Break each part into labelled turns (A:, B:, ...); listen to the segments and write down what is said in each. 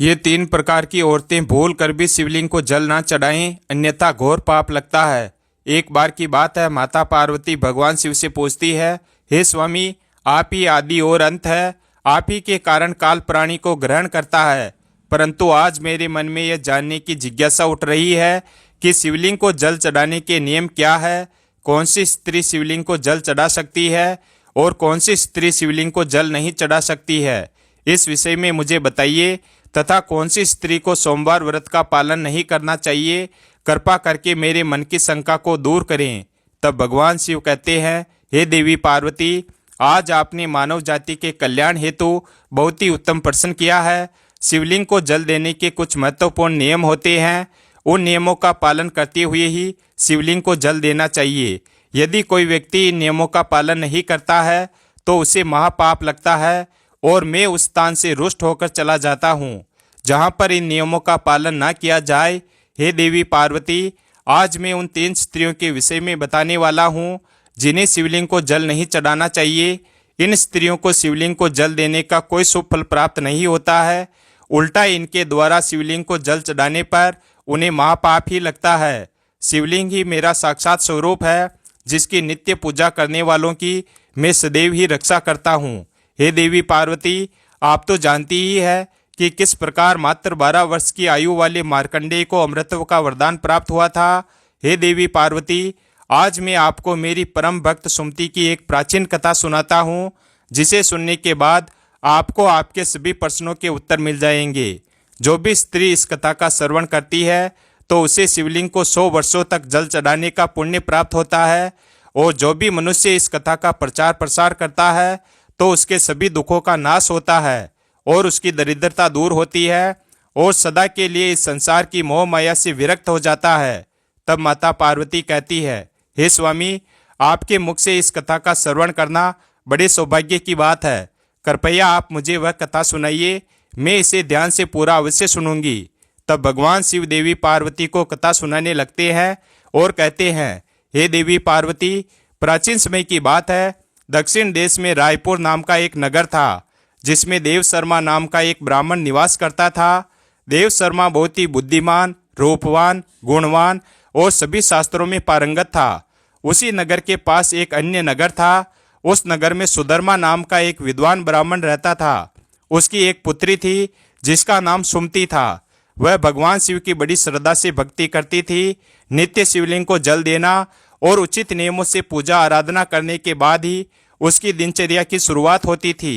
A: ये 3 प्रकार की औरतें भूल कर भी शिवलिंग को जल ना चढ़ाएं, अन्यथा घोर पाप लगता है। एक बार की बात है, माता पार्वती भगवान शिव से पूछती है, हे स्वामी, आप ही आदि और अंत है, आप ही के कारण काल प्राणी को ग्रहण करता है। परंतु आज मेरे मन में यह जानने की जिज्ञासा उठ रही है कि शिवलिंग को जल चढ़ाने के नियम क्या है, कौन सी स्त्री शिवलिंग को जल चढ़ा सकती है और कौन सी स्त्री शिवलिंग को जल नहीं चढ़ा सकती है। इस विषय में मुझे बताइए, तथा कौन सी स्त्री को सोमवार व्रत का पालन नहीं करना चाहिए। कृपा करके मेरे मन की शंका को दूर करें। तब भगवान शिव कहते हैं, हे देवी पार्वती, आज आपने मानव जाति के कल्याण हेतु बहुत ही उत्तम प्रश्न किया है। शिवलिंग को जल देने के कुछ महत्वपूर्ण नियम होते हैं, उन नियमों का पालन करते हुए ही शिवलिंग को जल देना चाहिए। यदि कोई व्यक्ति इन नियमों का पालन नहीं करता है तो उसे महापाप लगता है और मैं उस स्थान से रुष्ट होकर चला जाता हूँ जहाँ पर इन नियमों का पालन न किया जाए। हे देवी पार्वती, आज मैं उन 3 स्त्रियों के विषय में बताने वाला हूँ जिन्हें शिवलिंग को जल नहीं चढ़ाना चाहिए। इन स्त्रियों को शिवलिंग को जल देने का कोई शुभ फल प्राप्त नहीं होता है, उल्टा इनके द्वारा शिवलिंग को जल चढ़ाने पर उन्हें महापाप ही लगता है। शिवलिंग ही मेरा साक्षात स्वरूप है, जिसकी नित्य पूजा करने वालों की मैं सदैव ही रक्षा करता हूँ। हे देवी पार्वती, आप तो जानती ही है कि किस प्रकार मात्र 12 वर्ष की आयु वाले मार्कंडेय को अमृतत्व का वरदान प्राप्त हुआ था। हे देवी पार्वती, आज मैं आपको मेरी परम भक्त सुमति की एक प्राचीन कथा सुनाता हूँ, जिसे सुनने के बाद आपको आपके सभी प्रश्नों के उत्तर मिल जाएंगे। जो भी स्त्री इस कथा का श्रवण करती है तो उसे शिवलिंग को 100 वर्षों तक जल चढ़ाने का पुण्य प्राप्त होता है, और जो भी मनुष्य इस कथा का प्रचार प्रसार करता है तो उसके सभी दुखों का नाश होता है और उसकी दरिद्रता दूर होती है और सदा के लिए इस संसार की मोह माया से विरक्त हो जाता है। तब माता पार्वती कहती है, हे स्वामी, आपके मुख से इस कथा का श्रवण करना बड़े सौभाग्य की बात है। कृपया आप मुझे वह कथा सुनाइए, मैं इसे ध्यान से पूरा अवश्य सुनूंगी। तब भगवान शिव देवी पार्वती को कथा सुनाने लगते हैं और कहते हैं, हे देवी पार्वती, प्राचीन समय की बात है, दक्षिण देश में रायपुर नाम का एक नगर था, जिसमें देव शर्मा नाम का एक ब्राह्मण निवास करता था। देव शर्मा बहुत ही बुद्धिमान, रूपवान, गुणवान और सभी शास्त्रों में पारंगत था। उसी नगर के पास एक अन्य नगर था। उस नगर में सुधर्मा नाम का एक विद्वान ब्राह्मण रहता था। उसकी एक पुत्री थी जिसका नाम सुमति था। वह भगवान शिव की बड़ी श्रद्धा से भक्ति करती थी। नित्य शिवलिंग को जल देना और उचित नियमों से पूजा आराधना करने के बाद ही उसकी दिनचर्या की शुरुआत होती थी।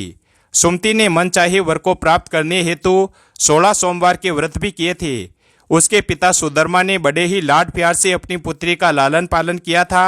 A: सुमति ने मन चाहे वर को प्राप्त करने हेतु 16 सोमवार के व्रत भी किए थे। उसके पिता सुधर्मा ने बड़े ही लाड प्यार से अपनी पुत्री का लालन पालन किया था।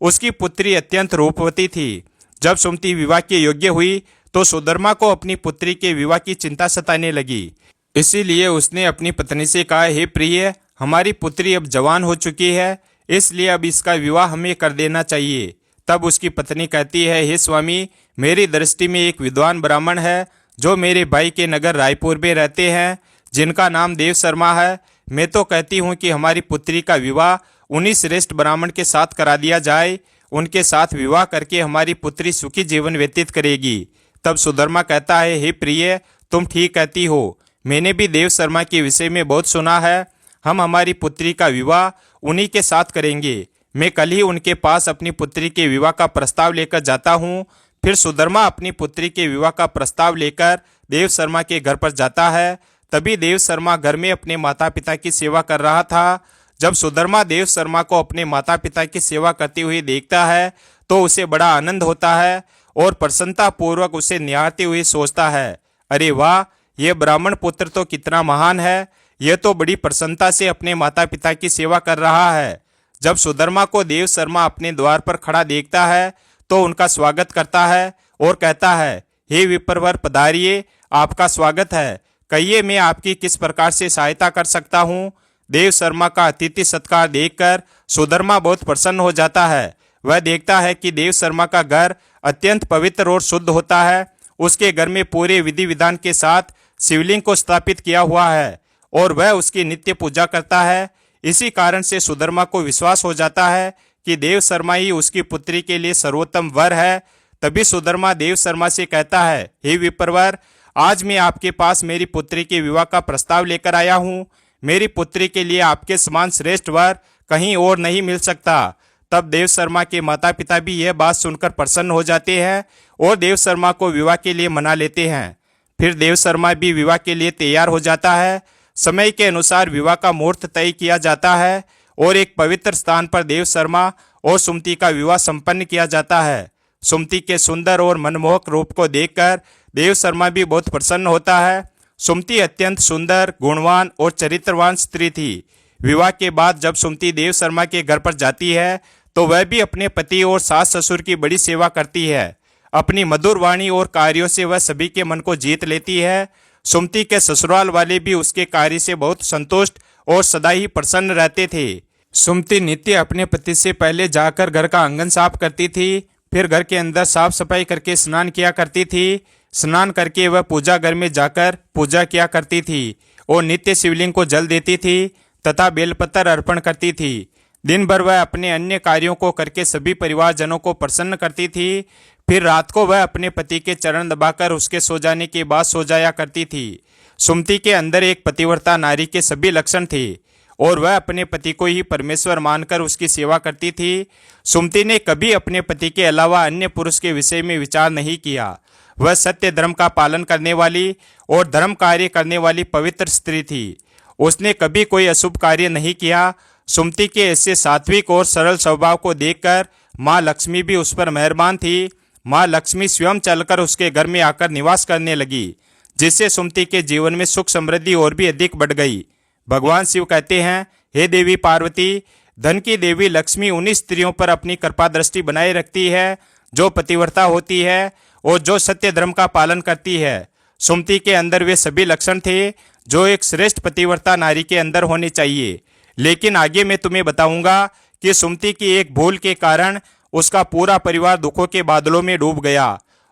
A: उसकी पुत्री अत्यंत रूपवती थी। जब सुमति विवाह के योग्य हुई तो सुधर्मा को अपनी पुत्री के विवाह की चिंता सताने लगी। इसीलिए उसने अपनी पत्नी से कहा, हे प्रिय, हमारी पुत्री अब जवान हो चुकी है, इसलिए अब इसका विवाह हमें कर देना चाहिए। तब उसकी पत्नी कहती है, हे स्वामी, मेरी दृष्टि में एक विद्वान ब्राह्मण है जो मेरे भाई के नगर रायपुर में रहते हैं, जिनका नाम देव शर्मा है। मैं तो कहती हूँ कि हमारी पुत्री का विवाह उन्हीं श्रेष्ठ ब्राह्मण के साथ करा दिया जाए। उनके साथ विवाह करके हमारी पुत्री सुखी जीवन व्यतीत करेगी। तब सुधर्मा कहता है, हे प्रिय, तुम ठीक कहती हो, मैंने भी देव शर्मा के विषय में बहुत सुना है। हम हमारी पुत्री का विवाह उन्हीं के साथ करेंगे। मैं कल ही उनके पास अपनी पुत्री के विवाह का प्रस्ताव लेकर जाता हूँ। फिर सुधर्मा अपनी पुत्री के विवाह का प्रस्ताव लेकर देव शर्मा के घर पर जाता है। तभी देव शर्मा घर में अपने माता पिता की सेवा कर रहा था। जब सुधर्मा देव शर्मा को अपने माता पिता की सेवा करते हुए देखता है तो उसे बड़ा आनंद होता है और प्रसन्नता पूर्वक उसे निहारते हुए सोचता है, अरे वाह, यह ब्राह्मण पुत्र तो कितना महान है, यह तो बड़ी प्रसन्नता से अपने माता पिता की सेवा कर रहा है। जब सुधर्मा को देव शर्मा अपने द्वार पर खड़ा देखता है तो उनका स्वागत करता है और कहता है, हे विप्रवर, पधारिए, आपका स्वागत है। कहिए, मैं आपकी किस प्रकार से सहायता कर सकता हूँ। देव शर्मा का अतिथि सत्कार देखकर सुधर्मा बहुत प्रसन्न हो जाता है। वह देखता है कि देव शर्मा का घर अत्यंत पवित्र और शुद्ध होता है। उसके घर में पूरे विधि विधान के साथ शिवलिंग को स्थापित किया हुआ है और वह उसकी नित्य पूजा करता है। इसी कारण से सुधर्मा को विश्वास हो जाता है कि देव शर्मा ही उसकी पुत्री के लिए सर्वोत्तम वर है। तभी सुधर्मा देव शर्मा से कहता है, हे विप्रवर, आज मैं आपके पास मेरी पुत्री के विवाह का प्रस्ताव लेकर आया हूँ। मेरी पुत्री के लिए आपके समान श्रेष्ठ वर कहीं और नहीं मिल सकता। तब देव शर्मा के माता पिता भी यह बात सुनकर प्रसन्न हो जाते हैं और देव शर्मा को विवाह के लिए मना लेते हैं। फिर देव शर्मा भी विवाह के लिए तैयार हो जाता है। समय के अनुसार विवाह का मुहूर्त तय किया जाता है और एक पवित्र स्थान पर देव शर्मा और सुमति का विवाह संपन्न किया जाता है। सुमति के सुंदर और मनमोहक रूप को देखकर देव शर्मा भी बहुत प्रसन्न होता है। सुमति अत्यंत सुंदर, गुणवान और चरित्रवान स्त्री थी। विवाह के बाद जब सुमति देव शर्मा के घर पर जाती है तो वह भी अपने पति और सास ससुर की बड़ी सेवा करती है। अपनी मधुर वाणी और कार्यों से वह सभी के मन को जीत लेती है। सुमति के ससुराल वाले भी उसके कार्य से बहुत संतुष्ट और सदा ही प्रसन्न रहते थे। सुमति नित्य अपने पति से पहले जाकर घर का आंगन साफ करती थी, फिर घर के अंदर साफ सफाई करके स्नान किया करती थी। स्नान करके वह पूजा घर में जाकर पूजा किया करती थी और नित्य शिवलिंग को जल देती थी तथा बेलपत्र अर्पण करती थी। दिन भर वह अपने अन्य कार्यों को करके सभी परिवारजनों को प्रसन्न करती थी। फिर रात को वह अपने पति के चरण दबाकर उसके सो जाने के बाद सो जाया करती थी। सुमति के अंदर एक पतिव्रता नारी के सभी लक्षण थे और वह अपने पति को ही परमेश्वर मानकर उसकी सेवा करती थी। सुमति ने कभी अपने पति के अलावा अन्य पुरुष के विषय में विचार नहीं किया। वह सत्य धर्म का पालन करने वाली और धर्म कार्य करने वाली पवित्र स्त्री थी। उसने कभी कोई अशुभ कार्य नहीं किया। सुमति के ऐसे सात्विक और सरल स्वभाव को देखकर माँ लक्ष्मी भी उस पर मेहरबान थी। माँ लक्ष्मी स्वयं चलकर उसके घर में आकर निवास करने लगी, जिससे सुमति के जीवन में सुख समृद्धि और भी अधिक बढ़ गई। भगवान शिव कहते हैं, हे देवी पार्वती, धन की देवी लक्ष्मी उन्हीं स्त्रियों पर अपनी कृपा दृष्टि बनाए रखती है जो पतिव्रता होती है और जो सत्य धर्म का पालन करती है। सुमति के अंदर वे सभी लक्षण थे जो एक श्रेष्ठ पतिव्रता नारी के अंदर होने चाहिए। लेकिन आगे मैं तुम्हें बताऊंगा कि सुमति की एक भूल के कारण उसका पूरा परिवार दुखों के बादलों में डूब गया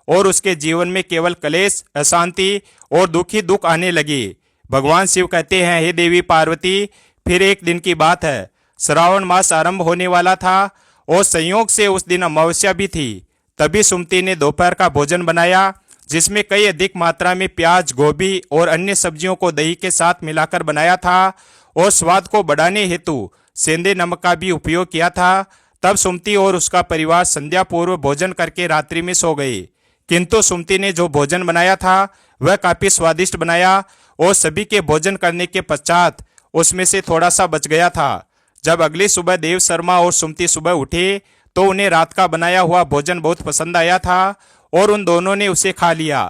A: और उसके जीवन में केवल क्लेश, अशांति और दुख आने लगे। भगवान शिव कहते हैं, हे देवी पार्वती, फिर एक दिन की बात है। श्रावण मास आरंभ होने वाला था और संयोग से उस दिन अमावस्या भी थी। तभी सुमति ने दोपहर का भोजन बनाया, जिसमें कई अधिक मात्रा में प्याज, गोभी और अन्य सब्जियों को दही के साथ मिलाकर बनाया था और स्वाद को बढ़ाने हेतु सेंधे नमक का भी उपयोग किया था। तब सुमति और उसका परिवार संध्या पूर्व भोजन करके रात्रि में सो गए। किंतु सुमति ने जो भोजन बनाया था वह काफी स्वादिष्ट बनाया और सभी के भोजन करने के पश्चात उसमें से थोड़ा सा बच गया था। जब अगली सुबह देव शर्मा और सुमति सुबह उठे तो उन्हें रात का बनाया हुआ भोजन बहुत पसंद आया था और उन दोनों ने उसे खा लिया।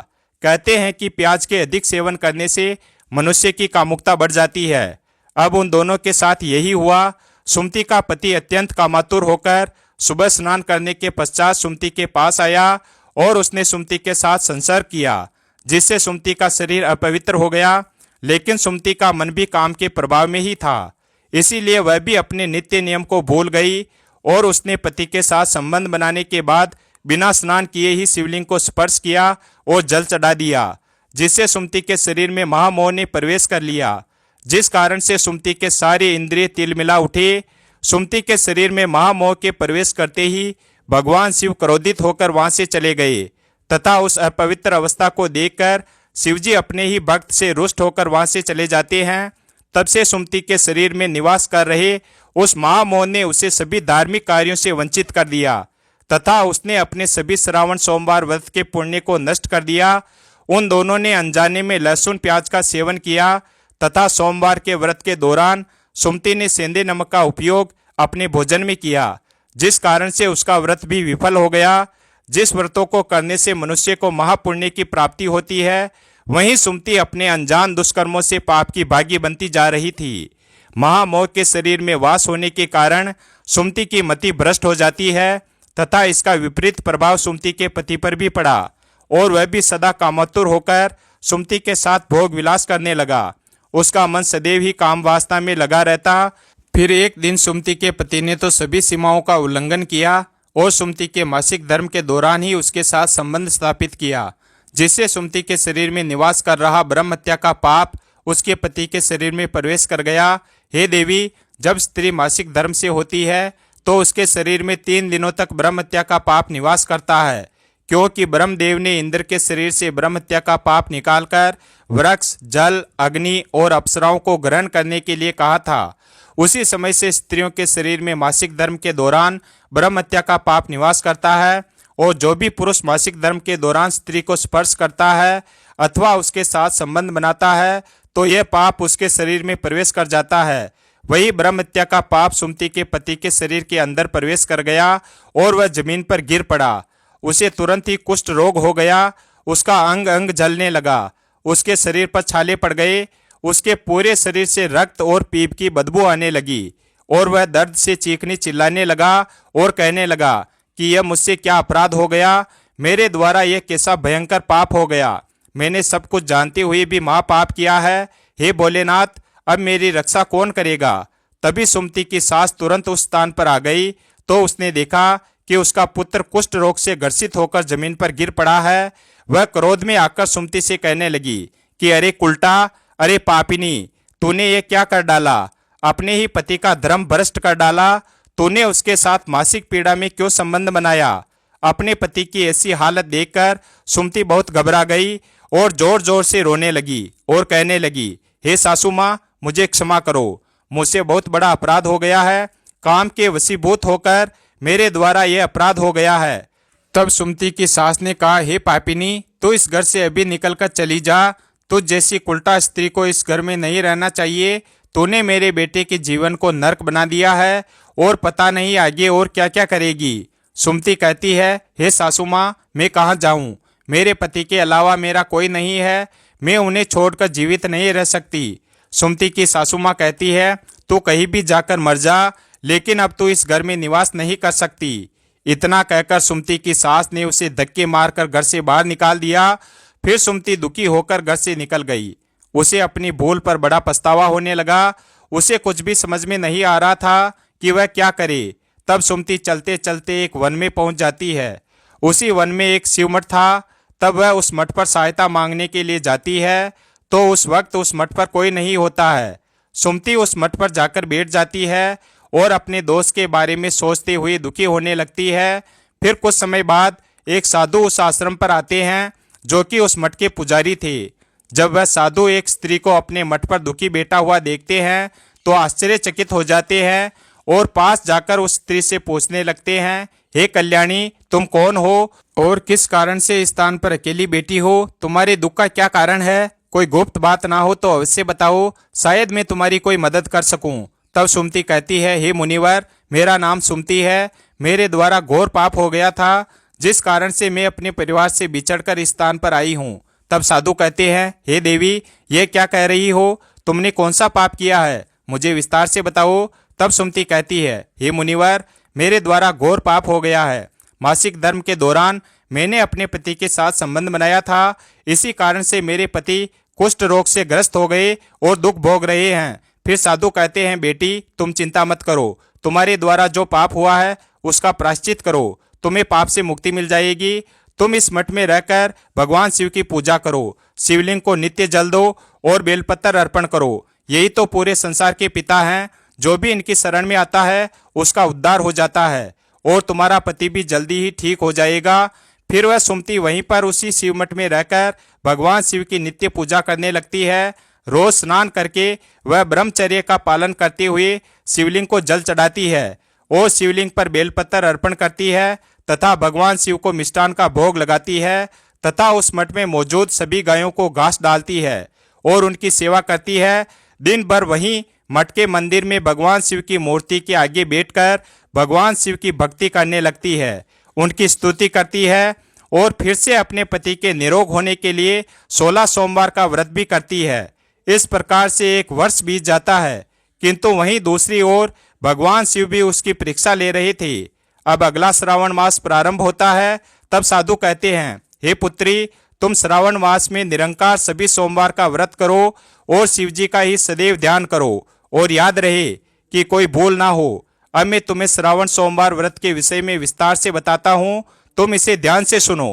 A: कहते हैं कि प्याज के अधिक सेवन करने से मनुष्य की कामुकता बढ़ जाती है। अब उन दोनों के साथ यही हुआ। सुमति का पति अत्यंत कामातुर होकर सुबह स्नान करने के पश्चात सुमति के पास आया और उसने सुमति के साथ संसर्ग किया, जिससे सुमति का शरीर अपवित्र हो गया। लेकिन सुमति का मन भी काम के प्रभाव में ही था, इसीलिए वह भी अपने नित्य नियम को भूल गई और उसने पति के साथ संबंध बनाने के बाद बिना स्नान किए ही शिवलिंग को स्पर्श किया और जल चढ़ा दिया, जिससे सुमति के शरीर में महामोह ने प्रवेश कर लिया, जिस कारण से सुमति के सारे इंद्रिय तिलमिला उठे। सुमति के शरीर में महामोह के प्रवेश करते ही भगवान शिव क्रोधित होकर वहां से चले गए तथा उस अपवित्र अवस्था को देखकर शिवजी अपने ही भक्त से रुष्ट होकर वहां से चले जाते हैं। तब से सुमति के शरीर में निवास कर रहे उस महामोह ने उसे सभी धार्मिक कार्यों से वंचित कर दिया तथा उसने अपने सभी श्रावण सोमवार व्रत के पुण्य को नष्ट कर दिया। उन दोनों ने अनजाने में लहसुन प्याज का सेवन किया तथा सोमवार के व्रत के दौरान सुमति ने सेंधे नमक का उपयोग अपने भोजन में किया, जिस कारण से उसका व्रत भी विफल हो गया। जिस व्रतों को करने से मनुष्य को महापुण्य की प्राप्ति होती है, वहीं सुमति अपने अनजान दुष्कर्मों से पाप की भागी बनती जा रही थी। महामोह के शरीर में वास होने के कारण सुमति की मति भ्रष्ट हो जाती है तथा इसका विपरीत प्रभाव सुमति के पति पर भी पड़ा और वह भी सदा कामातुर होकर सुमति के साथ भोग विलास करने लगा। उसका मन सदैव ही काम वासना में लगा रहता। फिर एक दिन सुमति के पति ने तो सभी सीमाओं का उल्लंघन किया और सुमति के मासिक धर्म के दौरान ही उसके साथ संबंध स्थापित किया, जिससे सुमति के शरीर में निवास कर रहा ब्रह्म हत्या का पाप उसके पति के शरीर में प्रवेश कर गया। हे देवी, जब स्त्री मासिक धर्म से होती है तो उसके शरीर में 3 दिनों तक ब्रह्म हत्या का पाप निवास करता है, क्योंकि ब्रह्मदेव ने इंद्र के शरीर से ब्रह्म हत्या का पाप निकालकर वृक्ष, जल, अग्नि और अप्सराओं को ग्रहण करने के लिए कहा था। उसी समय से स्त्रियों के शरीर में मासिक धर्म के दौरान ब्रह्म हत्या का पाप निवास करता है, और जो भी पुरुष मासिक धर्म के दौरान स्त्री को स्पर्श करता है अथवा उसके साथ संबंध बनाता है तो यह पाप उसके शरीर में प्रवेश कर जाता है। वही ब्रह्म हत्या का पाप सुमति के पति के शरीर के अंदर प्रवेश कर गया और वह जमीन पर गिर पड़ा। उसे तुरंत ही कुष्ठ रोग हो गया, उसका अंग अंग जलने लगा, उसके शरीर पर छाले पड़ गए, उसके पूरे शरीर से रक्त और पीप की बदबू आने लगी और वह दर्द से चीखने चिल्लाने लगा और कहने लगा कि यह मुझसे क्या अपराध हो गया, मेरे द्वारा यह कैसा भयंकर पाप हो गया। मैंने सब कुछ जानते हुए भी महापाप किया है। हे भोलेनाथ, अब मेरी रक्षा कौन करेगा। तभी सुमति की सास तुरंत उस स्थान पर आ गई तो उसने देखा कि उसका पुत्र कुष्ठ रोग से ग्रसित होकर जमीन पर गिर पड़ा है। वह क्रोध में आकर सुमति से कहने लगी कि अरे कुलटा, अरे पापिनी, तूने ये क्या कर डाला, अपने ही पति का धर्म भ्रष्ट कर डाला। तूने उसके साथ मासिक पीड़ा में क्यों संबंध बनाया। अपने पति की ऐसी हालत देखकर सुमति बहुत घबरा गई और जोर जोर से रोने लगी और कहने लगी, हे सासू माँ, मुझे क्षमा करो, मुझसे बहुत बड़ा अपराध हो गया है। काम के वशीभूत होकर मेरे द्वारा यह अपराध हो गया है। तब सुमति की सास ने कहा, हे पापिनी, तू इस घर से अभी निकलकर चली जा। तुझ जैसी कुलटा स्त्री को इस घर में नहीं रहना चाहिए। तूने मेरे बेटे के जीवन को नर्क बना दिया है और पता नहीं आगे और क्या क्या करेगी। सुमति कहती है, हे सासू माँ, मैं कहाँ जाऊँ, मेरे पति के अलावा मेरा कोई नहीं है, मैं उन्हें छोड़कर जीवित नहीं रह सकती। सुमति की सासू माँ कहती है, तू कहीं भी जाकर मर जा, लेकिन अब तू इस घर में निवास नहीं कर सकती। इतना कहकर सुमति की सास ने उसे धक्के मारकर घर से बाहर निकाल दिया। फिर सुमति दुखी होकर घर से निकल गई। उसे अपनी भूल पर बड़ा पछतावा होने लगा। उसे कुछ भी समझ में नहीं आ रहा था कि वह क्या करे। तब सुमति चलते चलते एक वन में पहुंच जाती है। उसी वन में एक शिव मठ था। तब वह उस मठ पर सहायता मांगने के लिए जाती है तो उस वक्त उस मठ पर कोई नहीं होता है। सुमति उस मठ पर जाकर बैठ जाती है और अपने दोस्त के बारे में सोचते हुए दुखी होने लगती है। फिर कुछ समय बाद एक साधु उस आश्रम पर आते हैं जो कि उस मठ के पुजारी थे। जब वह साधु एक स्त्री को अपने मठ पर दुखी बैठा हुआ देखते हैं तो आश्चर्यचकित हो जाते हैं और पास जाकर उस स्त्री से पूछने लगते हैं, हे कल्याणी, तुम कौन हो और किस कारण से इस स्थान पर अकेली बैठी हो। तुम्हारे दुख का क्या कारण है। कोई गुप्त बात ना हो तो अवश्य बताओ, शायद मैं तुम्हारी कोई मदद कर सकूं। तब सुमति कहती है, हे मुनिवर, मेरा नाम सुमति है। मेरे द्वारा घोर पाप हो गया था, जिस कारण से मैं अपने परिवार से बिछड़कर इस स्थान पर आई हूँ। तब साधु कहते हैं, हे देवी, ये क्या कह रही हो, तुमने कौन सा पाप किया है, मुझे विस्तार से बताओ। तब सुमति कहती है, हे मुनिवर, मेरे द्वारा घोर पाप हो गया है। मासिक धर्म के दौरान मैंने अपने पति के साथ संबंध बनाया था, इसी कारण से मेरे पति कुष्ठ रोग से ग्रस्त हो गए और दुख भोग रहे हैं। फिर साधु कहते हैं, बेटी, तुम चिंता मत करो, तुम्हारे द्वारा जो पाप हुआ है उसका प्रायश्चित करो, तुम्हें पाप से मुक्ति मिल जाएगी। तुम इस मठ में रहकर भगवान शिव की पूजा करो, शिवलिंग को नित्य जल दो और बेलपत्र अर्पण करो। यही तो पूरे संसार के पिता हैं। जो भी इनकी शरण में आता है उसका उद्धार हो जाता है और तुम्हारा पति भी जल्दी ही ठीक हो जाएगा। फिर वह सुमति वहीं पर उसी शिव मठ में रहकर भगवान शिव की नित्य पूजा करने लगती है। रोज स्नान करके वह ब्रह्मचर्य का पालन करते हुए शिवलिंग को जल चढ़ाती है और शिवलिंग पर बेलपत्र अर्पण करती है तथा भगवान शिव को मिष्टान का भोग लगाती है तथा उस मठ में मौजूद सभी गायों को घास डालती है और उनकी सेवा करती है। दिन भर वहीं मठ के मंदिर में भगवान शिव की मूर्ति के आगे बैठकर भगवान शिव की भक्ति करने लगती है, उनकी स्तुति करती है और फिर से अपने पति के निरोग होने के लिए 16 सोमवार का व्रत भी करती है। इस प्रकार से 1 वर्ष बीत जाता है, किंतु वहीं दूसरी ओर भगवान शिव भी उसकी परीक्षा ले रहे थे। अब अगला श्रावण मास प्रारंभ होता है। तब साधु कहते हैं, हे पुत्री, तुम श्रावण मास में निरंकार सभी सोमवार का व्रत करो और शिव जी का ही सदैव ध्यान करो और याद रहे कि कोई भूल ना हो। अब मैं तुम्हें श्रावण सोमवार व्रत के विषय में विस्तार से बताता हूँ, तुम इसे ध्यान से सुनो।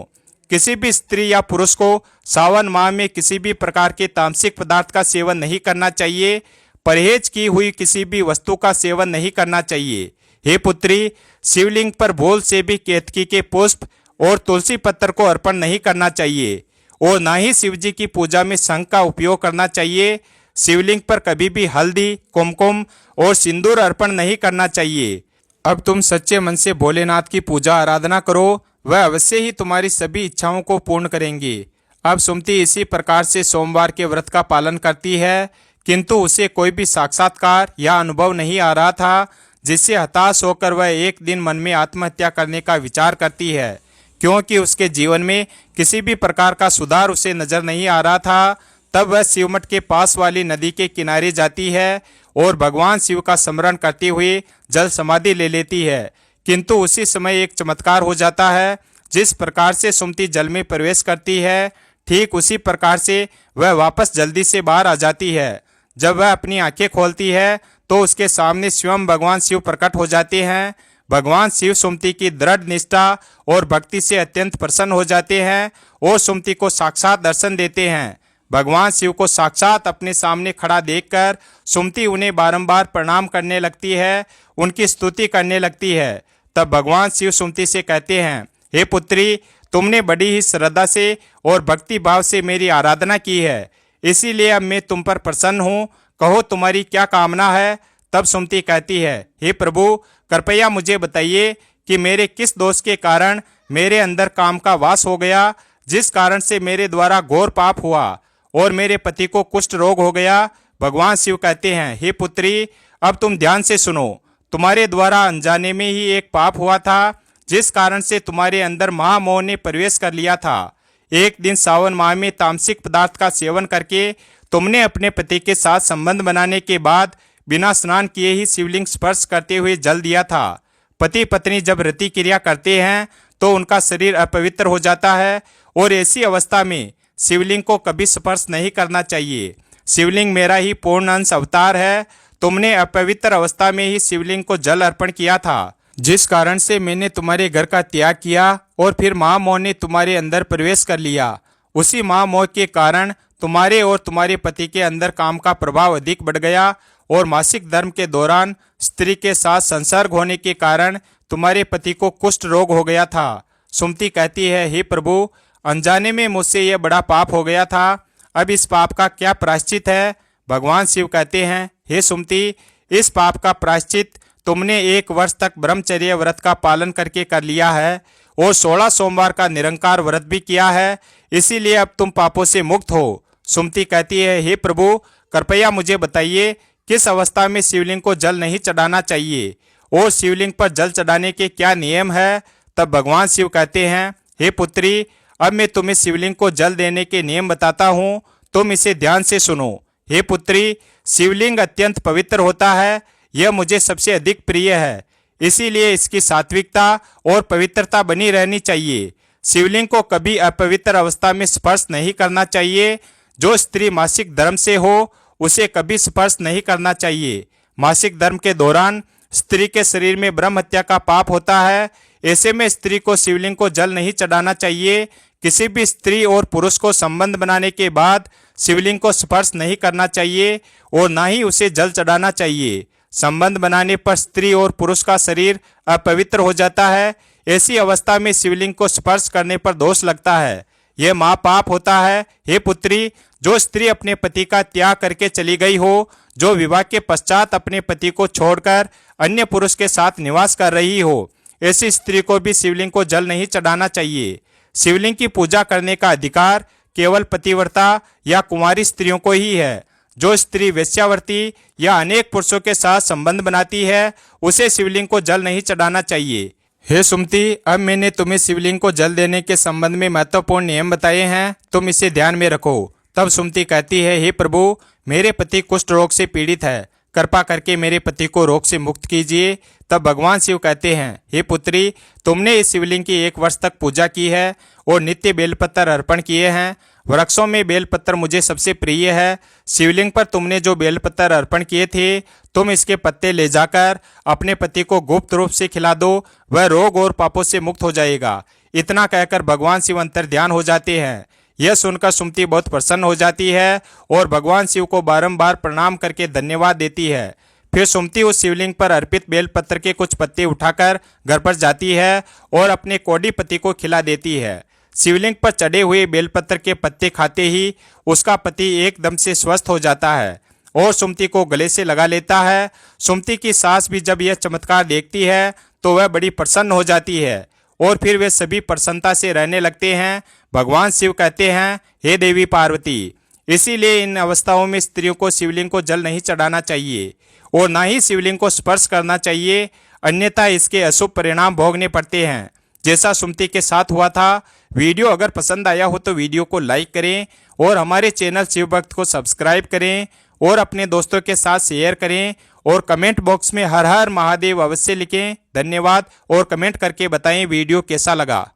A: किसी भी स्त्री या पुरुष को सावन माह में किसी भी प्रकार के तामसिक पदार्थ का सेवन नहीं करना चाहिए। परहेज की हुई किसी भी वस्तु का सेवन नहीं करना चाहिए। हे पुत्री, शिवलिंग पर भूल से भी केतकी के पुष्प और तुलसी पत्र को अर्पण नहीं करना चाहिए और ना ही शिव जी की पूजा में शंख का उपयोग करना चाहिए। शिवलिंग पर कभी भी हल्दी, कुमकुम और सिंदूर अर्पण नहीं करना चाहिए। अब तुम सच्चे मन से भोलेनाथ की पूजा आराधना करो, वह अवश्य ही तुम्हारी सभी इच्छाओं को पूर्ण करेंगे। अब सुमति इसी प्रकार से सोमवार के व्रत का पालन करती है, किंतु उसे कोई भी साक्षात्कार या अनुभव नहीं आ रहा था, जिससे हताश होकर वह एक दिन मन में आत्महत्या करने का विचार करती है, क्योंकि उसके जीवन में किसी भी प्रकार का सुधार उसे नजर नहीं आ रहा था। तब वह शिवमठ के पास वाली नदी के किनारे जाती है और भगवान शिव का स्मरण करते हुए जल समाधि ले लेती है। किंतु उसी समय एक चमत्कार हो जाता है। जिस प्रकार से सुमति जल में प्रवेश करती है, ठीक उसी प्रकार से वह वापस जल्दी से बाहर आ जाती है। जब वह अपनी आंखें खोलती है तो उसके सामने स्वयं भगवान शिव प्रकट हो जाते हैं। भगवान शिव सुमति की दृढ़ निष्ठा और भक्ति से अत्यंत प्रसन्न हो जाते हैं और सुमति को साक्षात दर्शन देते हैं। भगवान शिव को साक्षात अपने सामने खड़ा देखकर सुमति उन्हें बारंबार प्रणाम करने लगती है, उनकी स्तुति करने लगती है। तब भगवान शिव सुमति से कहते हैं, हे पुत्री, तुमने बड़ी ही श्रद्धा से और भक्ति भाव से मेरी आराधना की है, इसीलिए अब मैं तुम पर प्रसन्न हूँ। कहो तुम्हारी क्या कामना है। तब सुमति कहती है, हे प्रभु, कृपया मुझे बताइए कि मेरे किस दोष के कारण मेरे अंदर काम का वास हो गया, जिस कारण से मेरे द्वारा घोर पाप हुआ और मेरे पति को कुष्ठ रोग हो गया। भगवान शिव कहते हैं, हे पुत्री, अब तुम ध्यान से सुनो। तुम्हारे द्वारा अनजाने में ही एक पाप हुआ था, जिस कारण से तुम्हारे अंदर महामोह ने प्रवेश कर लिया था। एक दिन सावन माह में तामसिक पदार्थ का सेवन करके तुमने अपने पति के साथ संबंध बनाने के बाद बिना स्नान किए ही शिवलिंग स्पर्श करते हुए जल दिया था। पति पत्नी जब रति क्रिया करते हैं तो उनका शरीर अपवित्र हो जाता है और ऐसी अवस्था में शिवलिंग को कभी स्पर्श नहीं करना चाहिए। शिवलिंग मेरा ही पूर्ण अंश अवतार है। तुमने अपवित्र अवस्था में ही शिवलिंग को जल अर्पण किया था, जिस कारण से मैंने तुम्हारे घर का त्याग किया और फिर महामोह ने तुम्हारे अंदर प्रवेश कर लिया। उसी महामोह के कारण तुम्हारे और तुम्हारे पति के अंदर काम का प्रभाव अधिक बढ़ गया और मासिक धर्म के दौरान स्त्री के साथ संसर्ग होने के कारण तुम्हारे पति को कुष्ठ रोग हो गया था। सुमति कहती है, हे प्रभु, अनजाने में मुझसे यह बड़ा पाप हो गया था। अब इस पाप का क्या प्रायश्चित है। भगवान शिव कहते हैं, हे सुमति, इस पाप का प्रायश्चित तुमने 1 वर्ष तक ब्रह्मचर्य व्रत का पालन करके कर लिया है और 16 सोमवार का निरंकार व्रत भी किया है, इसीलिए अब तुम पापों से मुक्त हो। सुमति कहती है, हे प्रभु, कृपया मुझे बताइए किस अवस्था में शिवलिंग को जल नहीं चढ़ाना चाहिए और शिवलिंग पर जल चढ़ाने के क्या नियम है। तब भगवान शिव कहते हैं, हे पुत्री, अब मैं तुम्हें शिवलिंग को जल देने के नियम बताता हूँ, तुम इसे ध्यान से सुनो। हे पुत्री, शिवलिंग अत्यंत पवित्र होता है, यह मुझे सबसे अधिक प्रिय है, इसीलिए इसकी सात्विकता और पवित्रता बनी रहनी चाहिए। शिवलिंग को कभी अपवित्र अवस्था में स्पर्श नहीं करना चाहिए। जो स्त्री मासिक धर्म से हो उसे कभी स्पर्श नहीं करना चाहिए। मासिक धर्म के दौरान स्त्री के शरीर में ब्रह्म हत्या का पाप होता है, ऐसे में स्त्री को शिवलिंग को जल नहीं चढ़ाना चाहिए। किसी भी स्त्री और पुरुष को संबंध बनाने के बाद शिवलिंग को स्पर्श नहीं करना चाहिए और ना ही उसे जल चढ़ाना चाहिए। संबंध बनाने पर स्त्री और पुरुष का शरीर अपवित्र हो जाता है, ऐसी अवस्था में शिवलिंग को स्पर्श करने पर दोष लगता है, यह महापाप होता है। हे पुत्री, जो स्त्री अपने पति का त्याग करके चली गई हो, जो विवाह के पश्चात अपने पति को छोड़कर अन्य पुरुष के साथ निवास कर रही हो, ऐसी स्त्री को भी शिवलिंग को जल नहीं चढ़ाना चाहिए। शिवलिंग की पूजा करने का अधिकार केवल पतिव्रता या कुंवारी स्त्रियों को ही है। जो स्त्री वेश्यावर्ती या अनेक पुरुषों के साथ संबंध बनाती है, उसे शिवलिंग को जल नहीं चढ़ाना चाहिए। हे सुमति, अब मैंने तुम्हें शिवलिंग को जल देने के संबंध में महत्वपूर्ण नियम बताए हैं, तुम इसे ध्यान में रखो। तब सुमति कहती है, हे प्रभु, मेरे पति कुष्ठ रोग से पीड़ित है, कृपा करके मेरे पति को रोग से मुक्त कीजिए। तब भगवान शिव कहते हैं, हे पुत्री, तुमने इस शिवलिंग की 1 वर्ष तक पूजा की है और नित्य बेलपत्र अर्पण किए हैं। वृक्षों में बेलपत्र मुझे सबसे प्रिय है। शिवलिंग पर तुमने जो बेलपत्र अर्पण किए थे, तुम इसके पत्ते ले जाकर अपने पति को गुप्त रूप से खिला दो, वह रोग और पापों से मुक्त हो जाएगा। इतना कहकर भगवान शिव अंतर ध्यान हो जाते हैं। यह सुनकर सुमति बहुत प्रसन्न हो जाती है और भगवान शिव को बारंबार प्रणाम करके धन्यवाद देती है। फिर सुमति उस शिवलिंग पर अर्पित बेलपत्र के कुछ पत्ते उठाकर घर पर जाती है और अपने कोडी पति को खिला देती है। शिवलिंग पर चढ़े हुए बेलपत्र के पत्ते खाते ही उसका पति एकदम से स्वस्थ हो जाता है और सुमति को गले से लगा लेता है। सुमति की सास भी जब यह चमत्कार देखती है तो वह बड़ी प्रसन्न हो जाती है और फिर वे सभी प्रसन्नता से रहने लगते हैं। भगवान शिव कहते हैं, हे देवी पार्वती, इसीलिए इन अवस्थाओं में स्त्रियों को शिवलिंग को जल नहीं चढ़ाना चाहिए और ना ही शिवलिंग को स्पर्श करना चाहिए, अन्यथा इसके अशुभ परिणाम भोगने पड़ते हैं, जैसा सुमति के साथ हुआ था। वीडियो अगर पसंद आया हो तो वीडियो को लाइक करें और हमारे चैनल शिव भक्त को सब्सक्राइब करें और अपने दोस्तों के साथ शेयर करें और कमेंट बॉक्स में हर हर महादेव अवश्य लिखें। धन्यवाद और कमेंट करके बताएं वीडियो कैसा लगा।